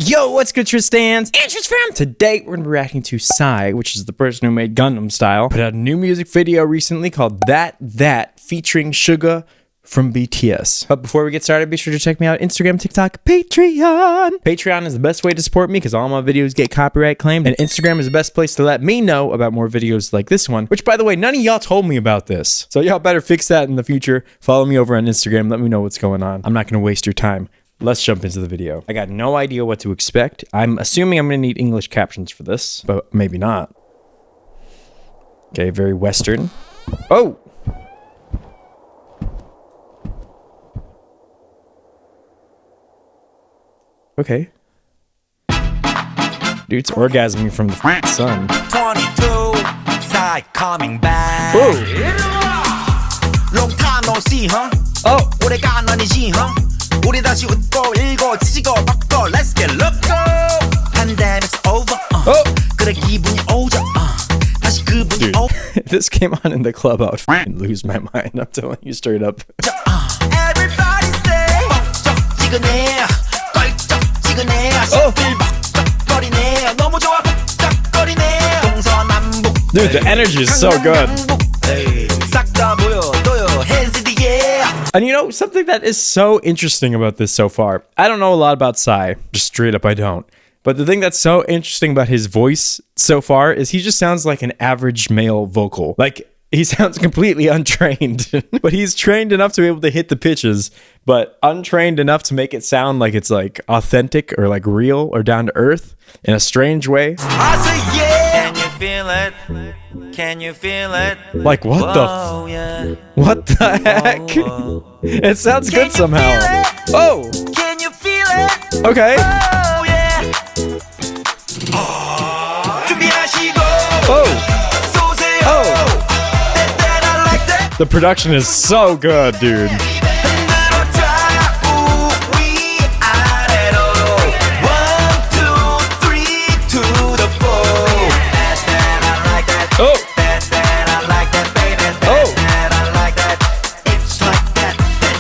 Yo, what's good, Tristans? And Tristan. Today, we're gonna be reacting to Psy, which is the person who made Gundam Style. Put out a new music video recently called That, featuring SUGA from BTS. But before we get started, be sure to check me out on Instagram, TikTok, Patreon. Patreon is the best way to support me because all my videos get copyright claimed, and Instagram is the best place to let me know about more videos like this one, which, by the way, none of y'all told me about this. So y'all better fix that in the future. Follow me over on Instagram. Let me know what's going on. I'm not gonna waste your time. Let's jump into the video. I got no idea what to expect. I'm assuming I'm gonna need English captions for this, but maybe not. Okay, very Western. Oh! Okay. Dude's orgasming from the sun. 22, Psy coming back. Whoa! Long time no see, huh? Oh! 오래가 아니지, huh? 우리 다시 웃고 읽고 지지고 뻗고 Let's get loco. Pandemic's over. Oh! 그래 기분이 오죠. 다시 그분이 Dude, if this came on in the club, I would f***ing lose my mind. I'm telling you straight up. Everybody say 지근해 껄쩍 지근해 벅쩍거리네 너무 좋아 벅쩍거리네 동서남북 Dude, the energy is so good. 싹 다 보여줘요 hands in the air. And you know, something that is so interesting about this so far, I don't know a lot about Psy, just straight up I don't. But the thing that's so interesting about his voice so far is he just sounds like an average male vocal. Like, he sounds completely untrained, but he's trained enough to be able to hit the pitches, but untrained enough to make it sound like it's like authentic or like real or down to earth in a strange way. I say yeah. Can you feel it? Can you feel it? Like, what Whoa, yeah. what the heck? Whoa. It sounds Can good you somehow. feel it? Oh, Can you feel it? okay. Oh yeah. 준비하시고 Oh, 쏘세요. oh. That I like that. The production is so good, dude. 흔들어 좌우 위아래로 1, 2, 3 to the 4. That I like that. Oh, That I like that, baby. Oh. That I like that. It's like that. That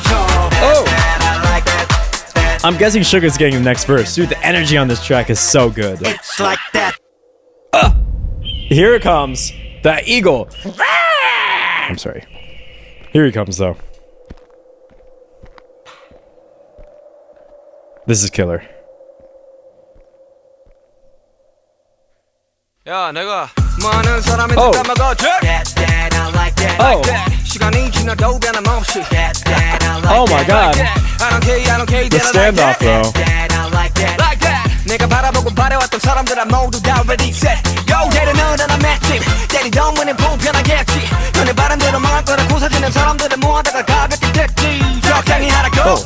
Oh. I like that. I'm guessing Suga's getting the next verse. Dude, the energy on this track is so good. It's like that. Here it comes. The eagle. I'm sorry. Here he comes, though. This is killer. 야, 내가 많은 사람이 Oh. 닮아가지. That I like that. Oh, 시간이 지나도 변함없이. That I like oh my god. I don't care. The standoff, bro. that. I like that. Like that. 내가 바라보고 바래왔던 사람들아 모두 다 ready set go. 때리는 나 matching. 때리던 문은 불편하겠지. 너네 바람대로 망할 거라 고사지는 사람들을 모아다가 가볍게 됐지. 적당히 하라고.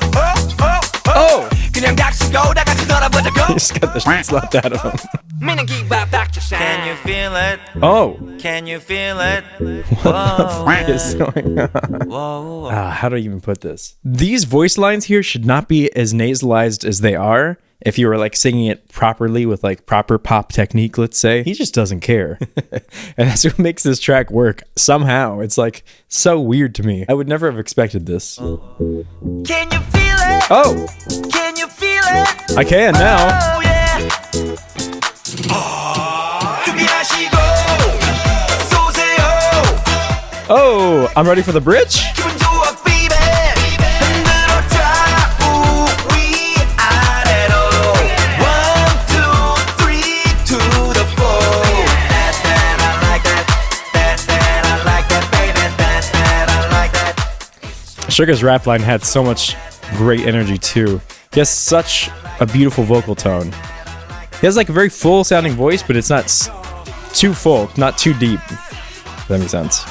Oh! 그냥 닥치고 다 같이 놀아보자고. He just got the shit slapped out of him. 미는 기밥 닥쳐. Can you feel it? Oh! Can you feel it? What the f is going on? Whoa. How do I even put this? These voice lines here should not be as nasalized as they are. If you were like singing it properly with like proper pop technique, let's say. He just doesn't care. And that's what makes this track work somehow. It's like so weird to me. I would never have expected this. Can you feel it? Oh, Can you feel it? I can now. Oh yeah. 준비하시고 쏘세요. Oh, I'm ready for the bridge. 기분 좋아, baby. 흔들어 좌우 위아래로 1, 2, 3 to the 4. That I like that. That I like that, baby. That I like that. Suga's rap line had so much great energy too. He has such a beautiful vocal tone. He has like a very full sounding voice, but it's not too full, not too deep. If that makes sense.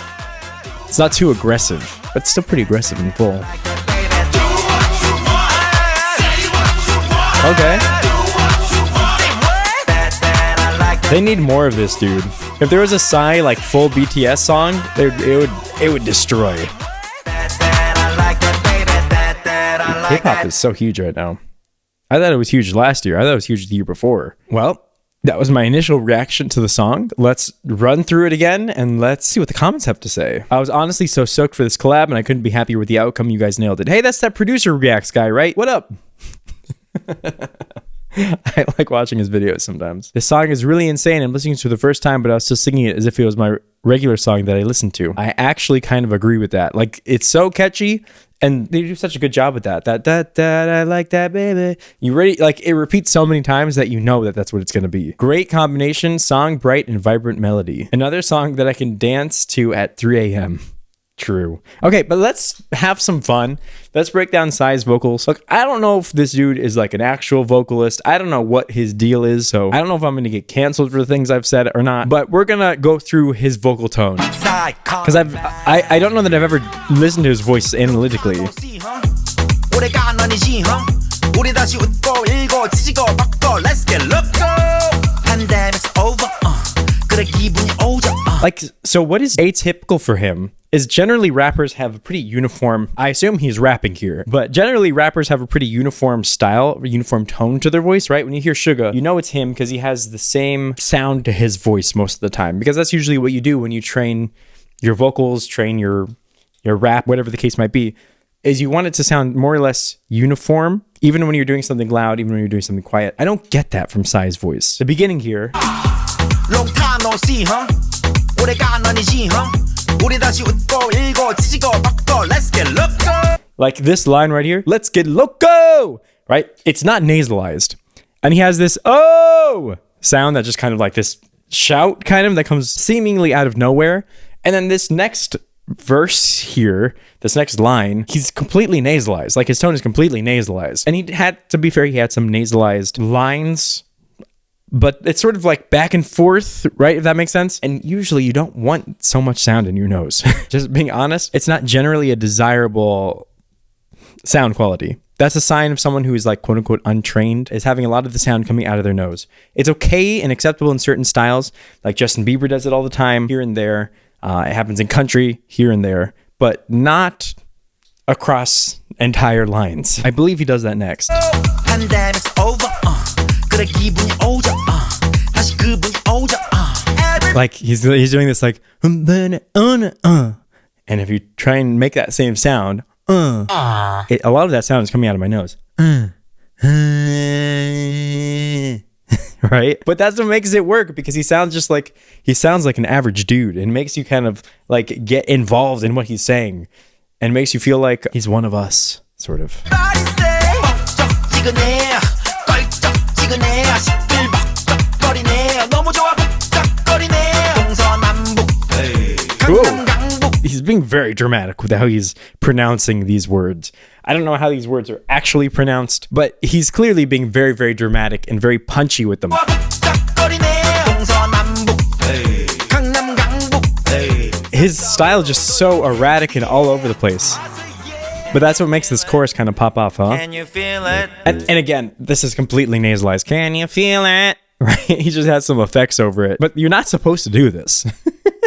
It's not too aggressive, but it's still pretty aggressive and full. Okay. They need more of this, dude. If there was a Psy like full BTS song, it would destroy. K-pop is so huge right now. I thought it was huge last year. I thought it was huge the year before. Well, that was my initial reaction to the song. Let's run through it again and let's see what the comments have to say. I was honestly so stoked for this collab and I couldn't be happier with the outcome. You guys nailed it. Hey, that's that producer reacts guy, right? What up? I like watching his videos sometimes. This song is really insane. I'm listening to it for the first time, but I was still singing it as if it was my regular song that I listened to. I actually kind of agree with that. Like, it's so catchy, and they do such a good job with that. That I like that, baby. You ready? Like, it repeats so many times that you know that that's what it's gonna be. Great combination, song, bright, and vibrant melody. Another song that I can dance to at 3 a.m. True. Okay, but let's have some fun. Let's break down Psy's vocals. Look, I don't know if this dude is like an actual vocalist. I don't know what his deal is, so I don't know if I'm gonna get canceled for the things I've said or not, but we're gonna go through his vocal tone. Because I don't know that I've ever listened to his voice analytically. Like, so what is atypical for him is generally rappers have a pretty uniform, I assume he's rapping here, but generally rappers have a pretty uniform style, uniform tone to their voice, right? When you hear SUGA, you know it's him because he has the same sound to his voice most of the time, because that's usually what you do when you train your vocals, train your rap, whatever the case might be, is you want it to sound more or less uniform, even when you're doing something loud, even when you're doing something quiet. I don't get that from Psy's voice. The beginning here. Long time no see, huh? Let's get loco. Like this line right here, let's get loco, right? It's not nasalized. And he has this oh sound that just kind of like this shout kind of that comes seemingly out of nowhere. And then this next verse here, this next line, he's completely nasalized. Like his tone is completely nasalized. And he had, to be fair, he had some nasalized lines, but it's sort of like back and forth, right? If that makes sense. And usually you don't want so much sound in your nose. Just being honest, it's not generally a desirable sound quality. That's a sign of someone who is like quote unquote untrained, is having a lot of the sound coming out of their nose. It's okay and acceptable in certain styles. Like Justin Bieber does it all the time, here and there. It happens in country, here and there, but not across entire lines. I believe he does that next. Pandemic's over. Like he's doing this like and if you try and make that same sound a lot of that sound is coming out of my nose right, but that's what makes it work, because he sounds like an average dude, and makes you kind of like get involved in what he's saying and makes you feel like he's one of us, sort of. Whoa. He's being very dramatic with how he's pronouncing these words. I don't know how these words are actually pronounced, but he's clearly being very, very dramatic and very punchy with them. His style is just so erratic and all over the place. But that's what makes this chorus kind of pop off, huh? Can you feel it? And again, this is completely nasalized. Can you feel it? Right? He just has some effects over it. But you're not supposed to do this.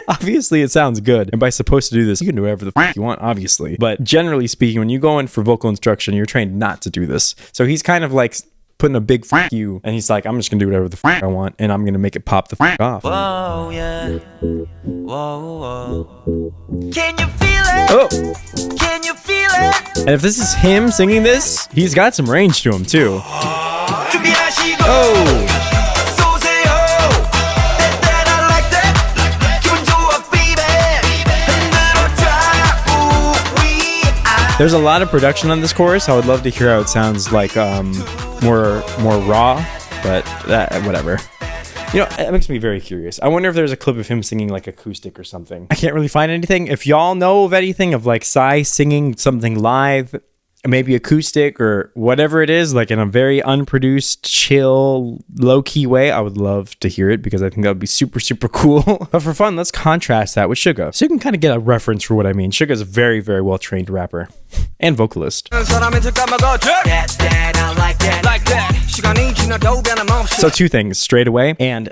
Obviously, it sounds good. And by supposed to do this, you can do whatever the f you want, obviously. But generally speaking, when you go in for vocal instruction, you're trained not to do this. So he's kind of like putting a big f you, and he's like, I'm just gonna do whatever the f I want, and I'm gonna make it pop the f off. Whoa, yeah. Whoa, whoa. Can you feel it? Oh! Can you feel it? And if this is him singing this, he's got some range to him too. Oh! There's a lot of production on this chorus. I would love to hear how it sounds like more raw, but whatever. You know, it makes me very curious. I wonder if there's a clip of him singing like acoustic or something. I can't really find anything. If y'all know of anything of like Psy singing something live, maybe acoustic or whatever it is, like in a very unproduced, chill, low-key way, I would love to hear it, because I think that would be super, super cool. But for fun, let's contrast that with SUGA, so you can kind of get a reference for what I mean. SUGA is a very, very well-trained rapper and vocalist. So two things straight away, and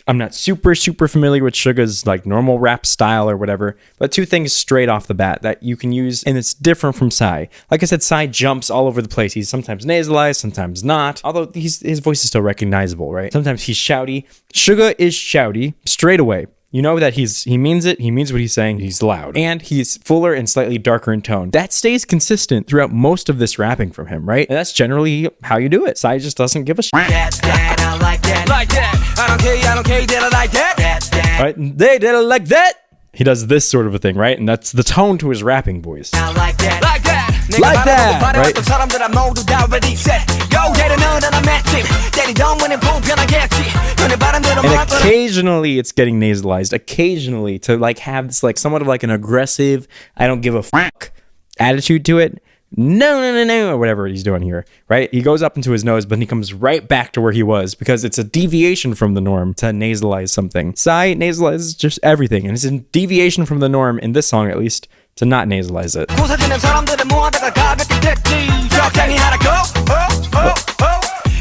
I'm not super, super familiar with SUGA's like normal rap style or whatever, but two things straight off the bat that you can use, and it's different from Psy. Like I said, Psy jumps all over the place. He's sometimes nasalized, sometimes not, although his voice is still recognizable, right? Sometimes he's shouty. SUGA is shouty straight away. You know that he means it. He means what he's saying. He's loud. And he's fuller and slightly darker in tone. That stays consistent throughout most of this rapping from him, right? And that's generally how you do it. Psy just doesn't give a shit. That, I like that. Like that. I don't care, that I like that. Right? They did it like that. He does this sort of a thing, right? And that's the tone to his rapping voice. I like that. Like that. Like that, right? 사람들아 모두 다 ready set. Go 때려 넣으라 맷집. 때리던 문은 불편하겠지. 너네 바람대로 And occasionally it's getting nasalized. Occasionally to like have this like somewhat of like an aggressive, I don't give a fuck attitude to it. No, or whatever he's doing here, right? He goes up into his nose, but he comes right back to where he was because it's a deviation from the norm to nasalize something. Psy nasalizes just everything, and it's a deviation from the norm in this song, at least, to not nasalize it. 고사지는 사람들은 모아다가 가볍게 됐지. 적당히 하라고.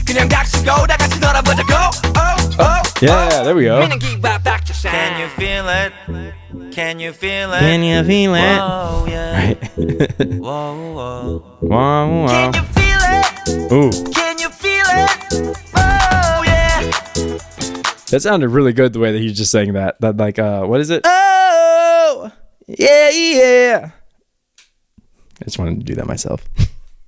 그냥 닥치고 다 같이 놀아보자고. Yeah, there we go. Can you feel it? Can you feel it? Can you feel it? Oh, yeah. Right. Whoa, whoa. Wow, wow. Can you feel it? Ooh. Can you feel it? Oh yeah. That sounded really good the way that he's just saying that. That like what is it? Oh yeah. I just wanted to do that myself.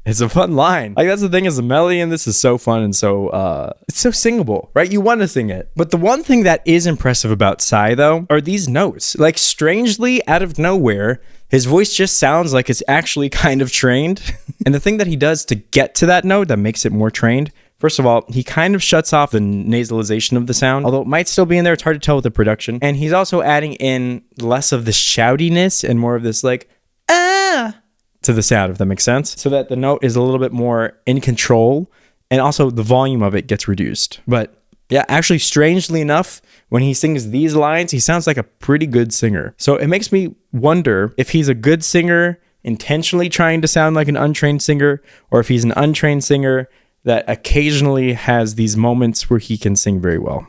It's a fun line. Like that's the thing is the melody in this is so fun and so it's so singable, right? You want to sing it. But the one thing that is impressive about Psy though are these notes. Like strangely out of nowhere, his voice just sounds like it's actually kind of trained. And the thing that he does to get to that note that makes it more trained, first of all, he kind of shuts off the nasalization of the sound, although it might still be in there. It's hard to tell with the production. And he's also adding in less of the shoutiness and more of this like, to the sound, if that makes sense. So that the note is a little bit more in control and also the volume of it gets reduced. But yeah, actually, strangely enough, when he sings these lines, he sounds like a pretty good singer. So it makes me wonder if he's a good singer intentionally trying to sound like an untrained singer, or if he's an untrained singer that occasionally has these moments where he can sing very well.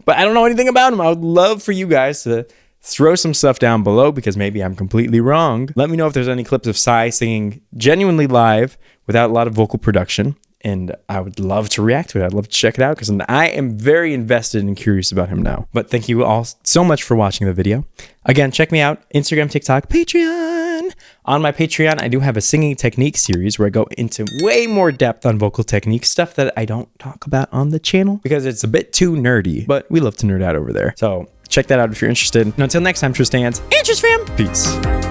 But I don't know anything about him. I would love for you guys to throw some stuff down below because maybe I'm completely wrong. Let me know if there's any clips of Psy singing genuinely live without a lot of vocal production. And I would love to react to it. I'd love to check it out because I am very invested and curious about him now. But thank you all so much for watching the video. Again, check me out. Instagram, TikTok, Patreon. On my Patreon, I do have a singing technique series where I go into way more depth on vocal technique, stuff that I don't talk about on the channel because it's a bit too nerdy, but we love to nerd out over there. So check that out if you're interested. And until next time, Tristan's Interest Fam. Peace.